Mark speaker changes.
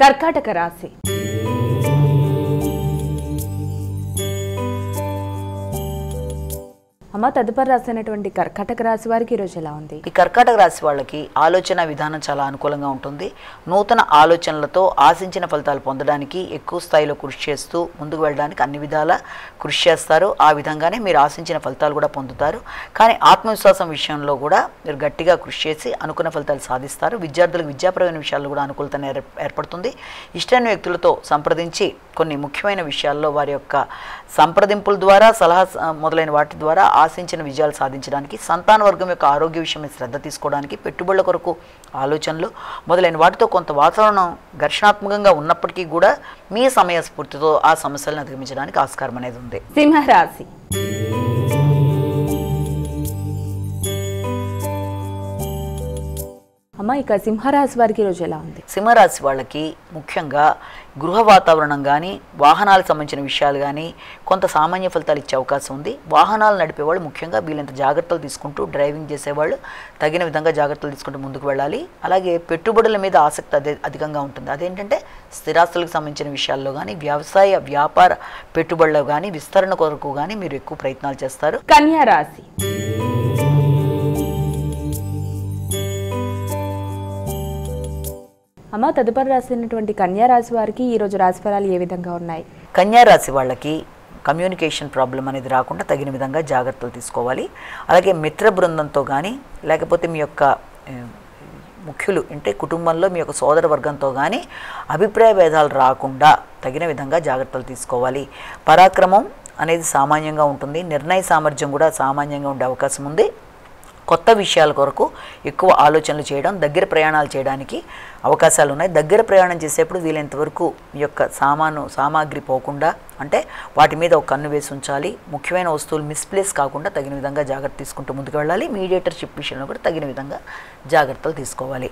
Speaker 1: కర్కాటక రాశి. అమ్మ, తదుపరి రాసినటువంటి కర్కాటక రాశి వారికి ఈరోజు ఎలా ఉంది?
Speaker 2: ఈ కర్కాటక రాశి వాళ్ళకి ఆలోచన విధానం చాలా అనుకూలంగా ఉంటుంది. నూతన ఆలోచనలతో ఆశించిన ఫలితాలు పొందడానికి ఎక్కువ స్థాయిలో కృషి చేస్తూ ముందుకు వెళ్ళడానికి అన్ని విధాలా కృషి చేస్తారు. ఆ విధంగానే మీరు ఆశించిన ఫలితాలు కూడా పొందుతారు. కానీ ఆత్మవిశ్వాసం విషయంలో కూడా మీరు గట్టిగా కృషి చేసి అనుకున్న ఫలితాలు సాధిస్తారు. విద్యార్థులకు విద్యాపరమైన విషయాల్లో కూడా అనుకూలత ఏర్పడుతుంది. ఇష్టమైన వ్యక్తులతో సంప్రదించి కొన్ని ముఖ్యమైన విషయాల్లో వారి యొక్క సంప్రదింపుల ద్వారా సలహా మొదలైన వాటి ద్వారా ఆశించిన విజయాలు సాధించడానికి, సంతాన వర్గం యొక్క ఆరోగ్య విషయమై శ్రద్ధ తీసుకోవడానికి, పెట్టుబడుల కొరకు ఆలోచనలు మొదలైన వాటితో కొంత వాతావరణం ఘర్షణాత్మకంగా ఉన్నప్పటికీ కూడా మీ సమయస్ఫూర్తితో ఆ సమస్యలను అధిగమించడానికి ఆస్కారం అనేది ఉంది.
Speaker 1: సింహరాశి. అమ్మ, ఇక సింహరాశి వారికి ఈరోజు ఎలా ఉంది?
Speaker 2: సింహరాశి వాళ్ళకి ముఖ్యంగా గృహ వాతావరణం కానీ, వాహనాలకు సంబంధించిన విషయాలు కానీ కొంత సామాన్య ఫలితాలు ఇచ్చే అవకాశం ఉంది. వాహనాలు నడిపేవాళ్ళు ముఖ్యంగా వీళ్ళంత జాగ్రత్తలు తీసుకుంటూ, డ్రైవింగ్ చేసేవాళ్ళు తగిన విధంగా జాగ్రత్తలు తీసుకుంటూ ముందుకు వెళ్ళాలి. అలాగే పెట్టుబడుల మీద ఆసక్తి అధికంగా ఉంటుంది. అదేంటంటే స్థిరాస్తులకు సంబంధించిన విషయాల్లో కానీ, వ్యవసాయ వ్యాపార పెట్టుబడుల్లో కానీ, విస్తరణ కొరకు కానీ మీరు ఎక్కువ ప్రయత్నాలు చేస్తారు.
Speaker 1: కన్యా రాశి. అమ్మ, తదుపరి రాసినటువంటి కన్యా రాశి వారికి ఈరోజు రాశి ఫలాలు ఏ విధంగా ఉన్నాయి?
Speaker 2: కన్యా రాశి వాళ్ళకి కమ్యూనికేషన్ ప్రాబ్లం అనేది రాకుండా తగిన విధంగా జాగ్రత్తలు తీసుకోవాలి. అలాగే మిత్ర బృందంతో కానీ, లేకపోతే మీ యొక్క ముఖ్యులు అంటే కుటుంబంలో మీ యొక్క సోదర వర్గంతో కానీ అభిప్రాయ భేదాలు రాకుండా తగిన విధంగా జాగ్రత్తలు తీసుకోవాలి. పరాక్రమం అనేది సామాన్యంగా ఉంటుంది. నిర్ణయ సామర్థ్యం కూడా సామాన్యంగా ఉండే అవకాశం ఉంది. కొత్త విషయాల కొరకు ఎక్కువ ఆలోచనలు చేయడం, దగ్గర ప్రయాణాలు చేయడానికి అవకాశాలు ఉన్నాయి. దగ్గర ప్రయాణం చేసేప్పుడు వీలైనంతవరకు మీ యొక్క సామాగ్రి పోకుండా, అంటే వాటి మీద ఒక కన్ను వేసి ఉంచాలి. ముఖ్యమైన వస్తువులు మిస్ప్లేస్ కాకుండా తగిన విధంగా జాగ్రత్త తీసుకుంటూ ముందుకు వెళ్ళాలి. మీడియేటర్షిప్ విషయంలో కూడా తగిన విధంగా జాగ్రత్తలు తీసుకోవాలి.